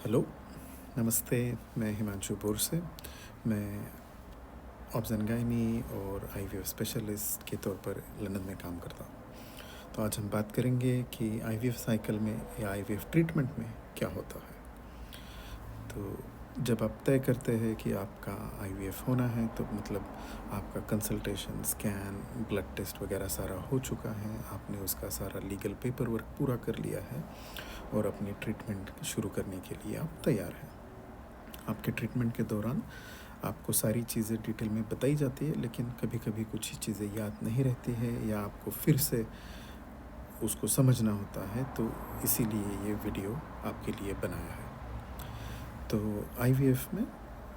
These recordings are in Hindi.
हेलो, नमस्ते। मैं हिमांशु पुर से। मैं ऑब्ज़न-गायनी और आईवीएफ स्पेशलिस्ट के तौर पर लंदन में काम करता हूँ। तो आज हम बात करेंगे कि आईवीएफ साइकिल में या आईवीएफ ट्रीटमेंट में क्या होता है। तो जब आप तय करते हैं कि आपका आईवीएफ होना है तो मतलब आपका कंसल्टेशन, स्कैन, ब्लड टेस्ट वगैरह सारा हो चुका है, आपने उसका सारा लीगल पेपर वर्क पूरा कर लिया है और अपनी ट्रीटमेंट शुरू करने के लिए आप तैयार हैं। आपके ट्रीटमेंट के दौरान आपको सारी चीज़ें डिटेल में बताई जाती है, लेकिन कभी कभी कुछ चीज़ें याद नहीं रहती है या आपको फिर से उसको समझना होता है, तो इसीलिए ये वीडियो आपके लिए बनाया है। तो आईवीएफ में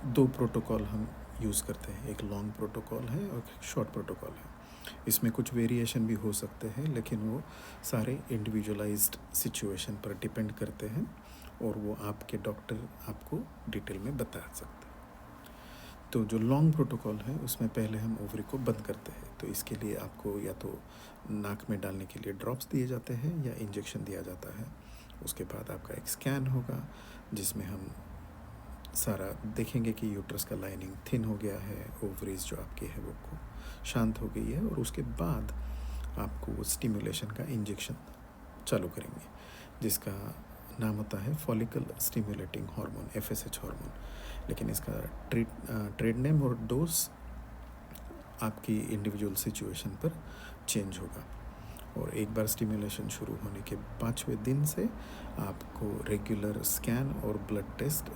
दो प्रोटोकॉल हम यूज़ करते हैं, एक लॉन्ग प्रोटोकॉल है और एक शॉर्ट प्रोटोकॉल है। इसमें कुछ वेरिएशन भी हो सकते हैं, लेकिन वो सारे इंडिविजुअलाइज्ड सिचुएशन पर डिपेंड करते हैं और वो आपके डॉक्टर आपको डिटेल में बता सकते हैं। तो जो लॉन्ग प्रोटोकॉल है उसमें पहले हम ओवरी को बंद करते हैं, तो इसके लिए आपको या तो नाक में डालने के लिए ड्रॉप्स दिए जाते हैं या इंजेक्शन दिया जाता है। उसके बाद आपका एक स्कैन होगा जिसमें हम सारा देखेंगे कि यूट्रस का लाइनिंग थिन हो गया है, ओवरीज जो आपकी है वो को शांत हो गई है, और उसके बाद आपको वो स्टिमुलेशन का इंजेक्शन चालू करेंगे जिसका नाम होता है follicle stimulating hormone, FSH hormone. लेकिन इसका ट्रेड नेम और डोज आपकी इंडिविजुअल सिचुएशन पर चेंज होगा। और एक बार स्टिमुलेशन शुरू होने के 5वें दिन से आपको रेगुलर स्कैन और ब्लड टेस्ट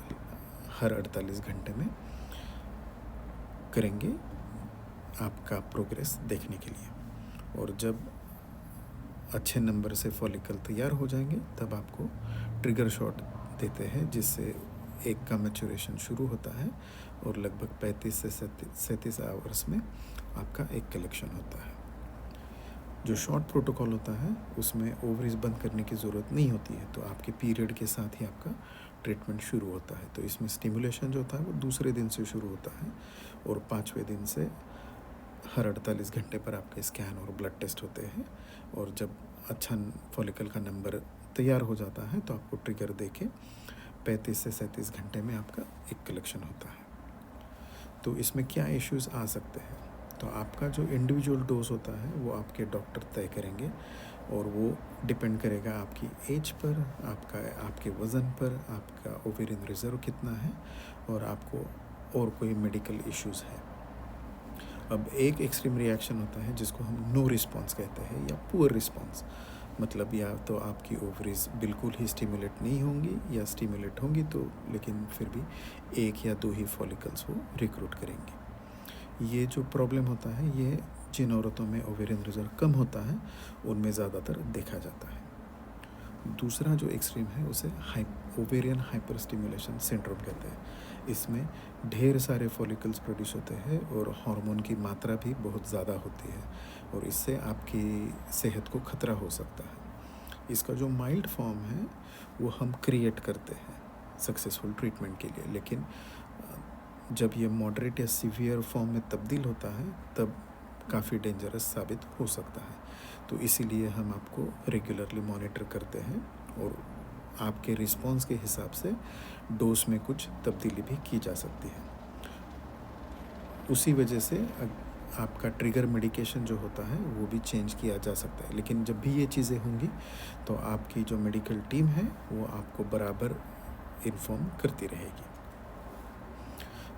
हर 48 घंटे में करेंगे आपका प्रोग्रेस देखने के लिए। और जब अच्छे नंबर से फॉलिकल तैयार हो जाएंगे तब आपको ट्रिगर शॉट देते हैं, जिससे एक का मैच्योरेशन शुरू होता है और लगभग 35 से 37 आवर्स में आपका एक कलेक्शन होता है। जो शॉर्ट प्रोटोकॉल होता है उसमें ओवरीज बंद करने की ज़रूरत नहीं होती है, तो आपके पीरियड के साथ ही आपका ट्रीटमेंट शुरू होता है। तो इसमें स्टिमुलेशन जो होता है वो दूसरे दिन से शुरू होता है और 5वें दिन से हर 48 घंटे पर आपके स्कैन और ब्लड टेस्ट होते हैं। और जब अच्छा फॉलिकल का नंबर तैयार हो जाता है तो आपको ट्रिगर दे के 35 से 37 घंटे में आपका एक कलेक्शन होता है। तो इसमें क्या इश्यूज़ आ सकते हैं, तो आपका जो इंडिविजुअल डोज होता है वो आपके डॉक्टर तय करेंगे और वो डिपेंड करेगा आपकी एज पर, आपके वज़न पर, आपका ओवेरियन रिजर्व कितना है और आपको और कोई मेडिकल इश्यूज़ है। अब एक एक्सट्रीम रिएक्शन होता है जिसको हम नो रिस्पॉन्स कहते हैं या पुअर रिस्पॉन्स, मतलब या तो आपकी ओवरीज बिल्कुल ही स्टिमुलेट नहीं होंगी या स्टिमुलेट होंगी तो लेकिन फिर भी एक या दो ही फॉलिकल्स वो रिक्रूट करेंगी। ये जो प्रॉब्लम होता है ये जिन औरतों में ओवेरियन रिजर्व कम होता है उनमें ज़्यादातर देखा जाता है। दूसरा जो एक्सट्रीम है उसे ओवेरियन हाइपर स्टिमुलेशन सिंड्रोम कहते हैं। इसमें ढेर सारे फॉलिकल्स प्रोड्यूस होते हैं और हार्मोन की मात्रा भी बहुत ज़्यादा होती है और इससे आपकी सेहत को खतरा हो सकता है। इसका जो माइल्ड फॉर्म है वो हम क्रिएट करते हैं सक्सेसफुल ट्रीटमेंट के लिए, लेकिन जब ये मॉडरेट या सीवियर फॉर्म में तब्दील होता है तब काफ़ी डेंजरस साबित हो सकता है। तो इसीलिए हम आपको रेगुलरली मॉनिटर करते हैं और आपके रिस्पॉन्स के हिसाब से डोज में कुछ तब्दीली भी की जा सकती है। उसी वजह से आपका ट्रिगर मेडिकेशन जो होता है वो भी चेंज किया जा सकता है, लेकिन जब भी ये चीज़ें होंगी तो आपकी जो मेडिकल टीम है वो आपको बराबर इन्फॉर्म करती रहेगी।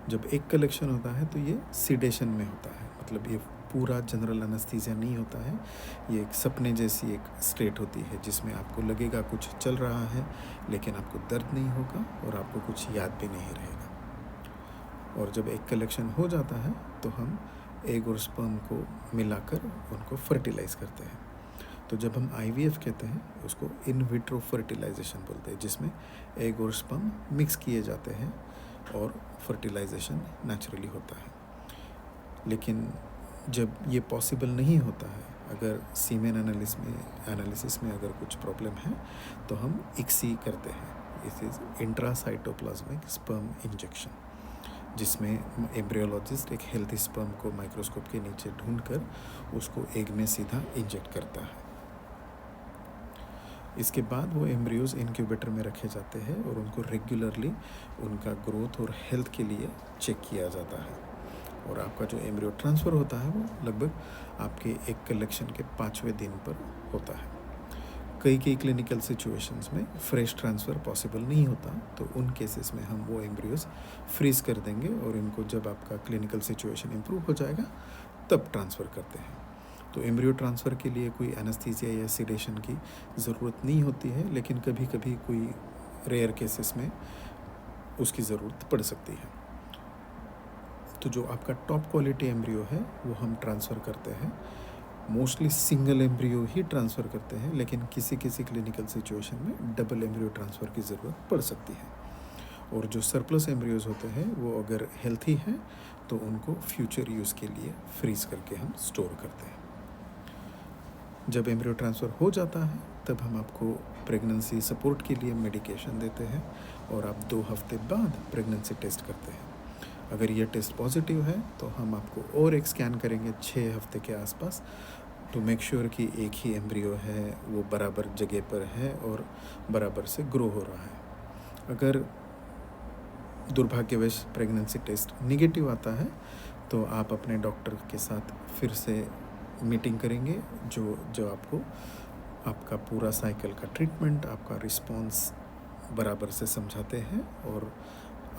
जब एक कलेक्शन होता है तो ये सीडेशन में होता है, मतलब ये पूरा जनरल एनेस्थीसिया नहीं होता है, ये एक सपने जैसी एक स्टेट होती है जिसमें आपको लगेगा कुछ चल रहा है लेकिन आपको दर्द नहीं होगा और आपको कुछ याद भी नहीं रहेगा। और जब एक कलेक्शन हो जाता है तो हम एग और स्पर्म को मिलाकर उनको फर्टिलाइज़ करते हैं। तो जब हम आईवीएफ कहते हैं उसको इन विट्रो फर्टिलाइजेशन बोलते हैं, जिसमें एग और स्पर्म मिक्स किए जाते हैं और फर्टिलाइजेशन नेचुरली होता है। लेकिन जब ये पॉसिबल नहीं होता है, अगर सीमेन एनालिसिस में अगर कुछ प्रॉब्लम है तो हम इक्सी करते हैं, इस इज़ इंट्रासाइटोप्लाज्मिक स्पर्म इंजेक्शन, जिसमें एम्ब्रियोलॉजिस्ट एक हेल्थी स्पर्म को माइक्रोस्कोप के नीचे ढूंढकर उसको एग में सीधा इंजेक्ट करता है। इसके बाद वो एम्ब्रियोज़ इनक्यूबेटर में रखे जाते हैं और उनको रेगुलरली उनका ग्रोथ और हेल्थ के लिए चेक किया जाता है। और आपका जो एम्ब्रियो ट्रांसफ़र होता है वो लगभग आपके एक कलेक्शन के 5वें दिन पर होता है। कई क्लिनिकल सिचुएशंस में फ्रेश ट्रांसफ़र पॉसिबल नहीं होता, तो उन केसेस में हम वो एम्ब्रियोज़ फ्रीज़ कर देंगे और इनको जब आपका क्लिनिकल सिचुएशन इम्प्रूव हो जाएगा तब ट्रांसफ़र करते हैं। तो एम्ब्रियो ट्रांसफ़र के लिए कोई एनेस्थीसिया या सिडेशन की ज़रूरत नहीं होती है, लेकिन कभी कभी कोई रेयर केसेस में उसकी ज़रूरत पड़ सकती है। तो जो आपका टॉप क्वालिटी एम्ब्रियो है वो हम ट्रांसफ़र करते हैं, मोस्टली सिंगल एम्ब्रियो ही ट्रांसफ़र करते हैं, लेकिन किसी क्लिनिकल सिचुएशन में डबल एम्ब्रियो ट्रांसफ़र की ज़रूरत पड़ सकती है। और जो सरप्लस एम्ब्रियोज़ होते हैं वो अगर हेल्थी हैं तो उनको फ्यूचर यूज़ के लिए फ्रीज़ करके हम स्टोर करते हैं। जब एम्ब्रियो ट्रांसफ़र हो जाता है तब हम आपको प्रेगनेंसी सपोर्ट के लिए मेडिकेशन देते हैं और आप 2 हफ्ते बाद प्रेगनेंसी टेस्ट करते हैं। अगर ये टेस्ट पॉजिटिव है तो हम आपको और एक स्कैन करेंगे 6 हफ्ते के आसपास, टू मेक श्योर कि एक ही एम्ब्रियो है, वो बराबर जगह पर है और बराबर से ग्रो हो रहा है। अगर दुर्भाग्यवश प्रेगनेंसी टेस्ट निगेटिव आता है तो आप अपने डॉक्टर के साथ फिर से मीटिंग करेंगे, जो आपको आपका पूरा साइकिल का ट्रीटमेंट, आपका रिस्पॉन्स बराबर से समझाते हैं और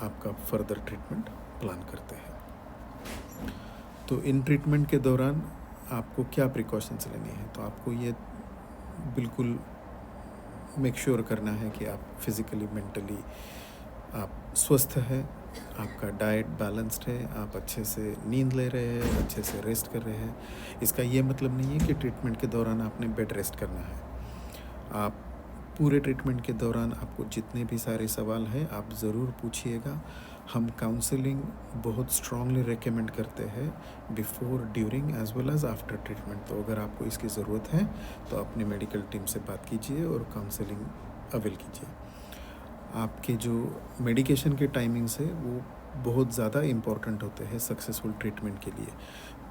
आपका फर्दर ट्रीटमेंट प्लान करते हैं। तो इन ट्रीटमेंट के दौरान आपको क्या प्रिकॉशंस लेनी है, तो आपको ये बिल्कुल मेक श्योर करना है कि आप फिज़िकली मेंटली आप स्वस्थ हैं, आपका डाइट बैलेंस्ड है, आप अच्छे से नींद ले रहे हैं, अच्छे से रेस्ट कर रहे हैं। इसका ये मतलब नहीं है कि ट्रीटमेंट के दौरान आपने बेड रेस्ट करना है। आप पूरे ट्रीटमेंट के दौरान आपको जितने भी सारे सवाल हैं आप ज़रूर पूछिएगा। हम काउंसलिंग बहुत स्ट्रांगली रेकमेंड करते हैं before, during as well as after treatment. तो अगर आपको इसकी ज़रूरत है तो अपनी मेडिकल टीम से बात कीजिए और काउंसलिंग अवेल कीजिए। आपके जो मेडिकेशन के टाइमिंग्स है वो बहुत ज़्यादा इम्पॉर्टेंट होते हैं सक्सेसफुल ट्रीटमेंट के लिए,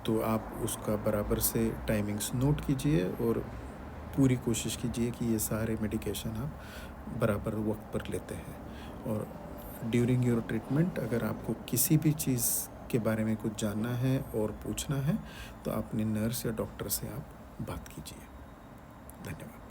तो आप उसका बराबर से टाइमिंग्स नोट कीजिए और पूरी कोशिश कीजिए कि ये सारे मेडिकेशन आप बराबर वक्त पर लेते हैं। और ड्यूरिंग योर ट्रीटमेंट अगर आपको किसी भी चीज़ के बारे में कुछ जानना है और पूछना है तो अपने नर्स या डॉक्टर से आप बात कीजिए। धन्यवाद।